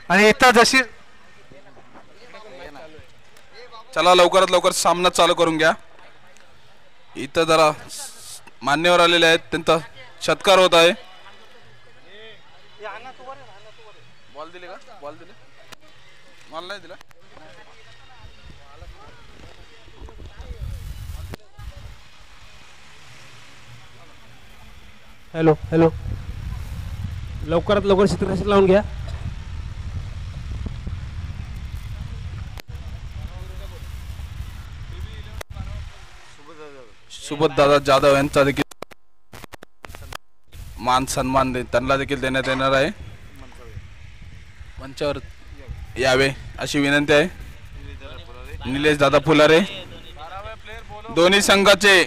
आणि इथं जशी चला लवकरात लवकर सामना चालू करून घ्या. इथं जरा मान्यवर आलेले आहेत, त्यांचा सत्कार होत आहे. बॉल दिले का? बॉल दिले? बॉल नाही दिला. हॅलो हॅलो, लवकरात लवकर क्षेत्ररक्षण लावून घ्या. सुबोधदादा जाधव यांचा देखील मान सन्मान त्यांना देखील देण्यात येणार आहे. मंचावर यावे अशी विनंती आहे. निलेश दादा फुलारे दोन्ही संघाचे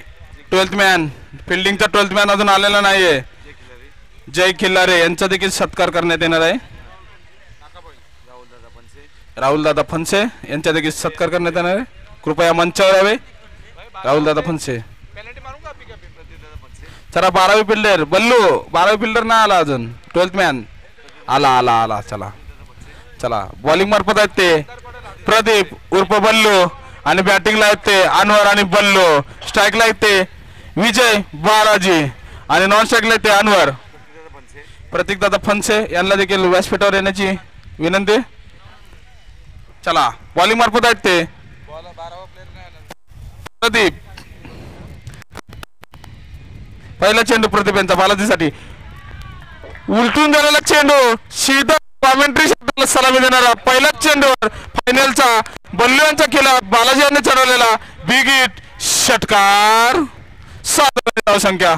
12th मॅन, फिल्डिंगचा 12th मॅन अजून आलेला नाहीये, जय खिल्लारे यांचा देखील सत्कार करण्यात येणार आहे. राहुल दादा फनसे यांचा देखील सत्कार करण्यात येणार आहे. कृपया मंचावर यावे. राहुल दादा फनसे. चला 12वी फिल्डर बल्लू, 12वी फिल्डर नाही आला अजून, 12th मॅन आला आला आला. चला चला, बॉलिंग मार्फत आहेत ते प्रदीप उर्फ बल्लू आणि बॅटिंगला आहेत ते अनवर आणि बल्लू. स्ट्राईकला आहेत ते विजय बालाजी आणि नॉन स्ट्राईकला आहेत ते अनवर. प्रतीक दादा फनसे यांना देखील व्यासपीठावर येण्याची विनंती. चला बॉलिंग मार्फत आहेत ते प्रदीप. पहिला चेंडू प्रदीप यांचा बालाजीसाठी, उलटून झालेला चेंडू सीधा कॉमेंट्री शब्दाला सलामी देणारा पहिलाच चेंडूवर फायनलचा बल्लू यांचा केला, बालाजी यांनी चढवलेला बिग हिट षटकार. 7 संख्या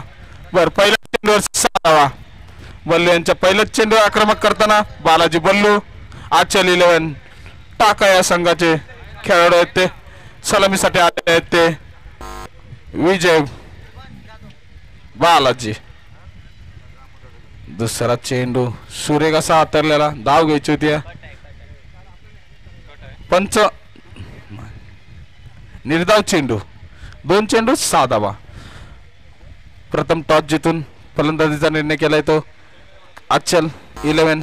बर, पहिल्या चेंडूवर 6 बल्लू यांच्या पहिल्याच चेंडू आक्रमक करताना बालाजी बल्लू. आजच्या 11 टाका या संघाचे खेळाडू आहेत ते, सलामीसाठी आले आहेत ते विजय बालाजी. दुसरा चेंडू सूर्य कसा हातरलेला, धाव घ्यायची होती. पंच निर्धाव चेंडू, 2 चेंडू 6 धावा. प्रथम टॉस जिंकून फलंदाजीचा निर्णय केलाय तो आजच्या 11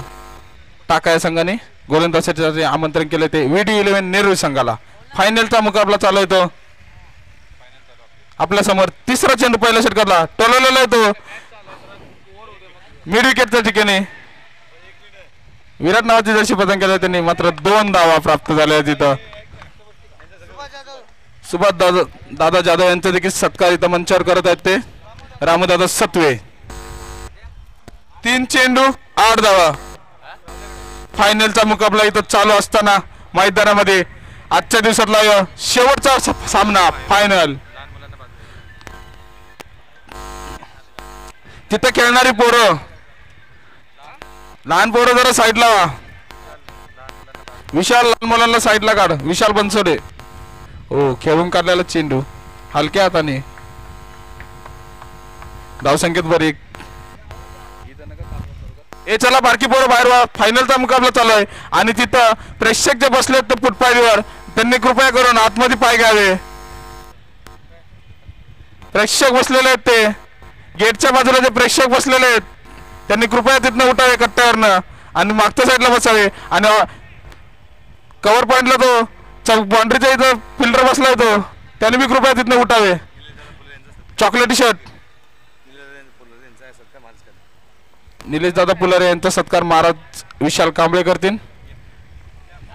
टाका या संघाने गोलंदाजीसाठी आमंत्रण केले ते VD11 नेहरू संघाला. फायनलचा मुकाबला चालू आहे तो आपल्या समोर. तिसरा चेंडू पहिल्या षटकातला टोलवलेला आहे तो मिड विकेटच्या ठिकाणी. विराट नावाची जर्सी पतंग केला त्यांनी, मात्र 2 धावा प्राप्त झाल्या तिथं. सुभाष दादा जाधव यांचा देखील सत्कार इथं मंचावर करत आहेत ते रामदादा सत्वे. 3 चेंडू 8 धावा. फायनलचा मुकाबला इथं चालू असताना मैदानामध्ये आजच्या दिवसातला शेवटचा सामना फायनल. तिथे खेळणारी पोरं, लहान पोरं जरा साईडला. विशाल लहान मुलांना साईडला काढ. विशाल बनसोडे हो, खेळून काढलेला चेंडू हलक्या हाताने. धावसंख्येत बरी. ए चला बारकी पोरं बाहेर व्हा, फायनलचा मुकाबला चालू आहे. आणि तिथं प्रेक्षक जे बसले आहेत फुटपाथवर, त्यांनी कृपया करून आतमध्ये पाय घ्यावे. प्रेक्षक बसलेले आहेत ते गेटच्या बाजूला, जे प्रेक्षक बसलेले आहेत त्यांनी कृपया तिथनं उठावे कट्ट्यावरनं आणि मागच्या साईडला बसावे. आणि कव्हर पॉइंटला तो बाउंड्रीच्या इथं फिल्डर बसलाय तो, त्याने बी कृपया तिथनं उठावे. चॉकलेटी शर्ट निलेश दादा फुलारे यांचा सत्कार महाराज विशाल कांबळे करतील.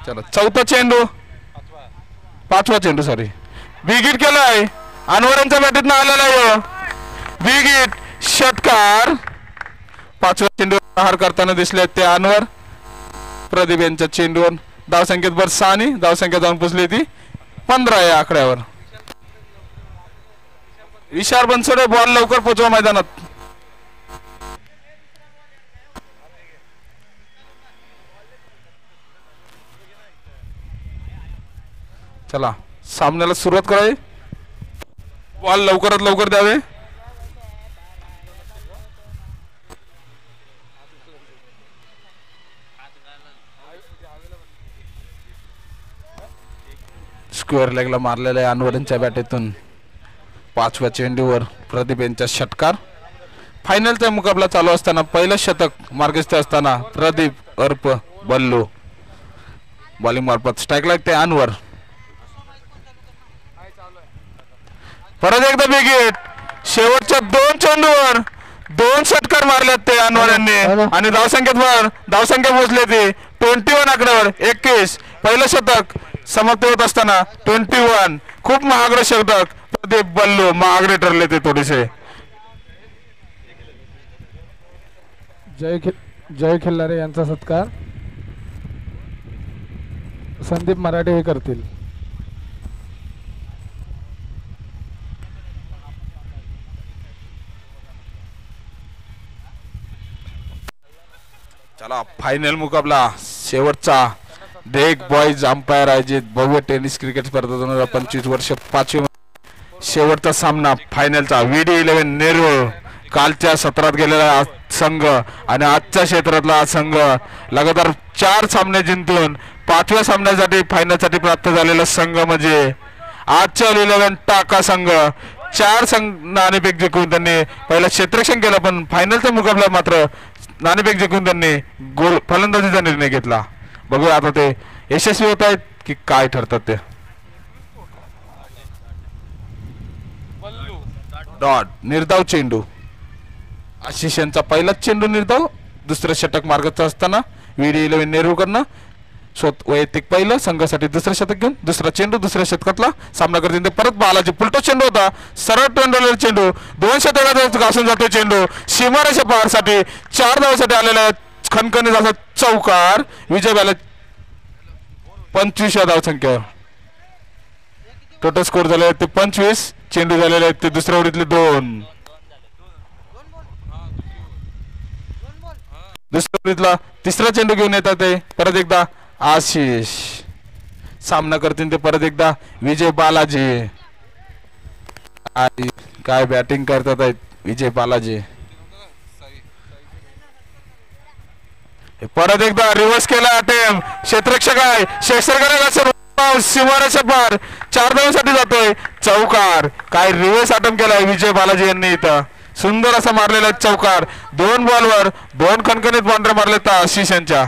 चला चौथा चेंडू, 5वा चेंडू सॉरी, बिग हिट केलाय अनवर यांच्या बॅटीतनं आलेला आहे बिग हिट षटकार. 5व्या चेंडू प्रहार करताना दिसले ते अनवर. प्रदीप यांच्या चेंडूवर धावसंख्येत बर 6 आणि धावसंख्या जाऊन पोचली ती 15 या आकड्यावर. विशाल बनसोडे बॉल लवकर पोचवा मैदानात. चला सामन्याला सुरुवात करावी. बॉल लवकरात लवकर द्यावे. स्क्वेअर लेगला मारलेल्या अनवरांच्या बॅटीतून 5व्या चेंडूवर प्रदीप यांचा षटकार. फायनलचा मुकाबला चालू असताना पहिलं शतक मार्गस्थ असताना प्रदीप अर्प बल्लू बॉलिंग मार्फत स्ट्राईक लागते अनवर. परत एकदा बिगेट. शेवटच्या 2 चेंडूवर 2 षटकार मारलेत ते अनवर यांनी आणि धावसंख्या पोहोचले ते 21 आकड्यावर. 21 पहिलं शतक समाप्त होत असताना 21 खूप महागडे शतक प्रदीप बल्लू महागडे ठरले ते थोडेसे. जय खिल्लारे यांचा सत्कार संदीप मराठे हे करतील. चला फायनल मुकाबला शेवटचा डेक बॉईज अंपायर आयोजित भव्य टेनिस क्रिकेट स्पर्धा 2025 वर्ष 5वी शेवटचा सामना फायनलचा. VD11 नेरूळ कालच्या सत्रात गेलेला संघ आणि आजच्या क्षेत्रातला हा संघ लगातार 4 सामने जिंकून 5व्या सामन्यासाठी फायनलसाठी प्राप्त झालेला संघ म्हणजे आजच्या 11 टाका संघ. 4 नाणेफेक जिंकून त्यांनी पहिला क्षेत्ररक्षण केलं पण फायनलचा मुकाबला मात्र नाणेफेक जिंकून त्यांनी गोल फलंदाजीचा निर्णय घेतला. बघूया आता ते यशस्वी होत आहेत की काय ठरतात ते. डॉट निर्धाव चेंडू. आशिष यांचा पहिलाच चेंडू निर्धाव. दुसरं षटक मार्गाचं असताना VD11 नेरूळकरनं वैयक्तिक पहिलं संघासाठी दुसरं शतक घेऊन दुसरा चेंडू दुसऱ्या शतकातला सामना करतील. परत बालाजी फुलटो चेंडू होता. सरळ टोंडवलेला चेंडू 2 शतकाचा घासून जातो चेंडू सीमारेषा पारसाठी 4 धावांसाठी आलेला खणखणीत असा चौकार. विजय बाला 25व्या धावसंख्येवर. टोटल स्कोर झाले ते 25. चेंडू झालेले आहेत ते दुसऱ्या ओव्हरीतले 2. दुसऱ्या ओव्हरीतला तिसरा चेंडू घेऊन येतात ते परत एकदा आशिष. सामना करतील ते परत एकदा विजय बालाजी. काय बॅटिंग करतात आहेत विजय बालाजी. परत एकदा रिव्हर्स केला अटेम्प्ट. क्षेत्ररक्षक आहे शेषरकर सीमारेषा पार 4 धावांसाठी जातोय चौकार. काय रिव्हर्स अटेम्प्ट केलाय विजय बालाजी यांनी इथं. सुंदर असा मारलेला चौकार. 2 बॉलवर 2 खणखणीत बाउंड्री मारलेत आशिष यांच्या.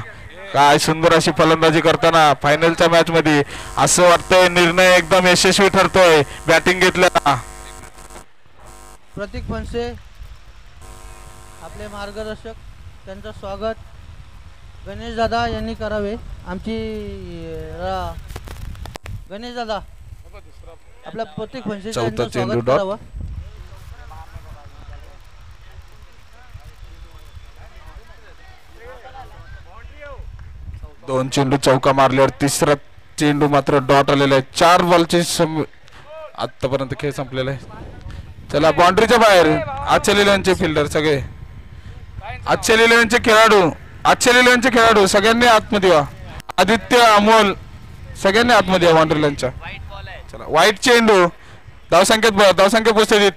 काय सुंदर अशी फलंदाजी करताना फायनलच्या मॅच मध्ये असं वाटतंय निर्णय एकदम यशस्वी ठरतोय बॅटिंग घेतल्याला. प्रतीक फणसे आपले मार्गदर्शक त्यांचं स्वागत गणेश दादा यांनी करावे. आमची गणेश दादा आपल्या प्रतीक फणसे यांचं स्वागत करावं. दोन चेंडू चौका मारल्यावर तिसरा चेंडू मात्र डॉट आलेला आहे. 4 बॉलचे आतापर्यंत खेळ संपलेला आहे. चला बाउंड्रीच्या बाहेर आजच्या लिलांचे फिल्डर सगळे आजच्या लिलांचे खेळाडू सगळ्यांनी आतमध्ये व्हा. आदित्य अमोल सगळ्यांनी आतमध्ये व्हा बाउंड्रीलांच्या. चला वाईट चेंडू धावसंख्या पोहोचली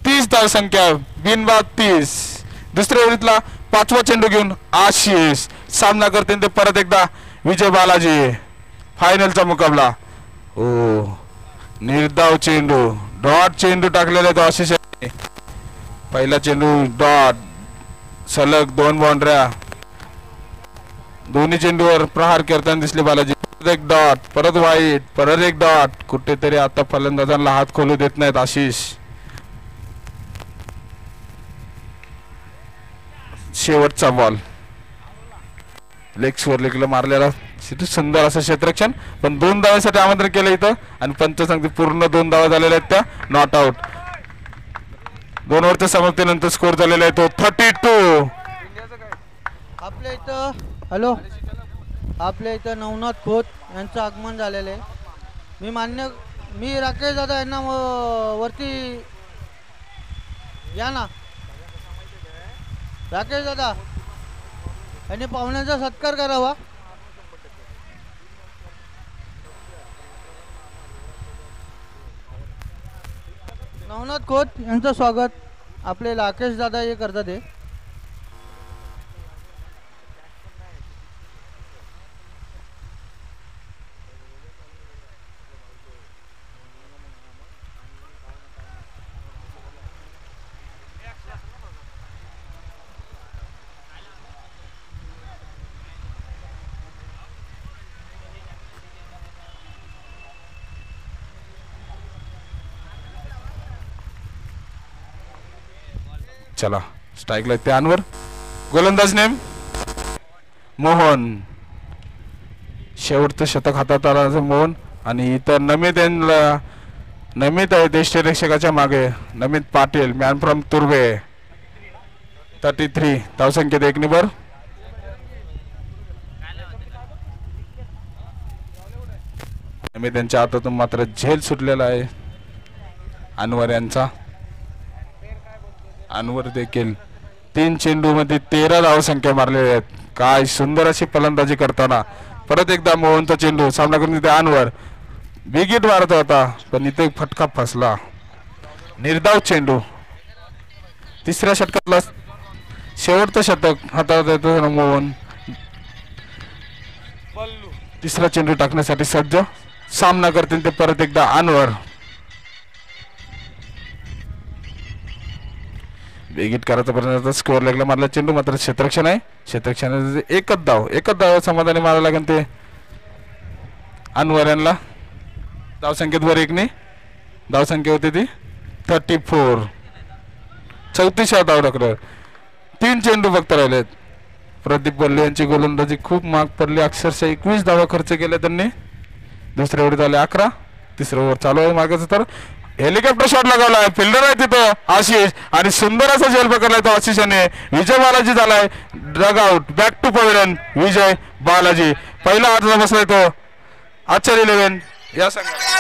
30 धावसंख्या बिनबाद 30. दुसऱ्या ओव्हरीतला 5वा चेंडू घेऊन आशिष. सामना करते ते परत एकदा विजय बालाजी. फायनलचा मुकाबला. ओ निर्धाव चेंडू डॉट चेंडू टाकलेला तो आशिष. पहिला चेंडू डॉट सलग 2 बाउंड्र्या. दोन्ही चेंडूवर प्रहार करताना दिसले बालाजी. परत एक डॉट परत वाईट परत एक डॉट. कुठेतरी आता फलंदाजांना हात खोलू देत नाहीत आशिष. शेवटचा बॉल लेगला मारलेला सुंदर असं क्षेत्ररक्षण पण 2 धावांसाठी आमंत्रण केलं इथं आणि पंच सांगते पूर्ण 2 धावा झालेल्या आहेत त्या नॉट आउट. 2 ओव्हरच्या समाप्तीनंतर स्कोर झालेला आहे तो 32. आपल्या इथं आपल्या इथं नवनाथ खोत यांचं आगमन झालेलं आहे. मी राकेश दादा यांना वरती या ना. राकेश दादा यांनी पाहुण्यांचा सत्कार करावा. नवनाथ खोत यांचं स्वागत आपले राकेश दादा हे करतात हे. चला स्ट्राईकला ते अनवर. गोलंदाज नेम मोहन. शेवटचं शतक हातात आलं मोहन. आणि इतर नमित आहे देशरक्षकाच्या मागे. नमित पाटील मॅन फ्रॉम तुर्वे 33 धावसंख्येत 1 निबर. नमित यांच्या हातातून मात्र झेल सुटलेला आहे अनवर यांचा. अनवर देखील 3 चेंडू मध्ये 13 धावसंख्या मारलेल्या आहेत. काय सुंदर अशी फलंदाजी करताना परत एकदा मोहनचा चेंडू सामना करून तिथे अनवर बिगिट मारत होता पण इथे फटका फसला. निर्धाव चेंडू. तिसऱ्या षटकातला शेवटचं शतक हातात येतो मोहन. तिसरा चेंडू टाकण्यासाठी सज्ज. सामना करतील ते परत एकदा अनवर. बिगिट करायचा पर्यंत स्कोअर लेगला मारला चेंडू मात्र क्षेत्ररक्षण आहे. क्षेत्ररक्षण एकच धाव समाधानी मारायला लागेल ते अनवर यांना. धावसंख्येत वर 1 ने धावसंख्या होती ती 34. 34 धाव टाकलं. 3 चेंडू फक्त राहिलेत. प्रदीप बल्ले यांची गोलंदाजी खूप महाग पडली. अक्षरशः 21 धावा खर्च केल्या त्यांनी. दुसऱ्या ओव्हरीत आले 11. तिसरं ओव्हर चालू आहे मागायचं तर हेलिकॉप्टर शॉट लगावलाय. फिल्डर आहे तिथं आशिष आणि सुंदर असा झेल पकडलाय तो आशिषाने. विजय बालाजी झालाय ड्रग out. Back to pavilion Vijay Balaji. पहिला हातला बसलाय तो आचार्य 11 या संघाला.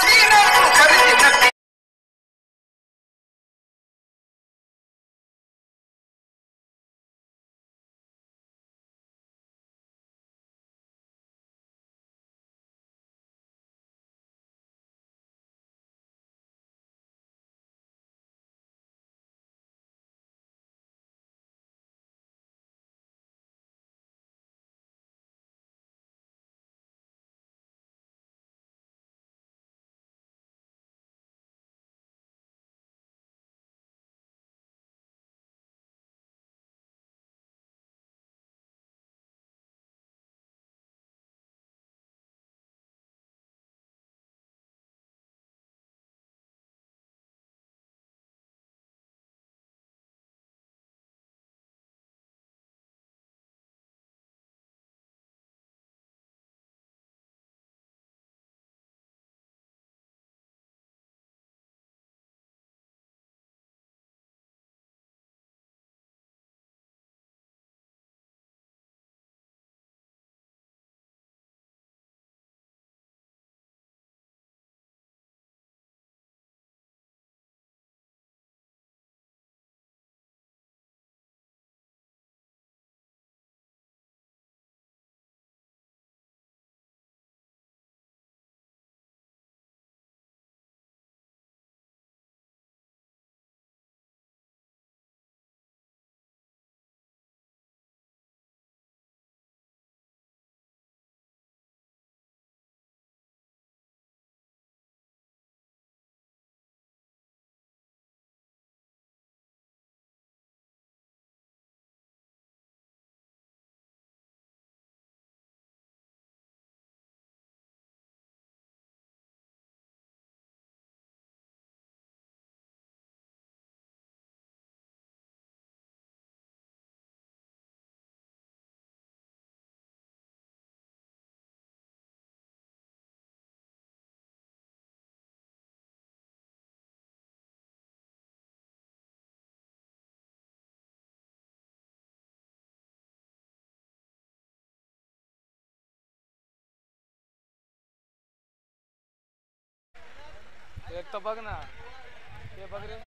एक तर बघ ना ते बघ रे.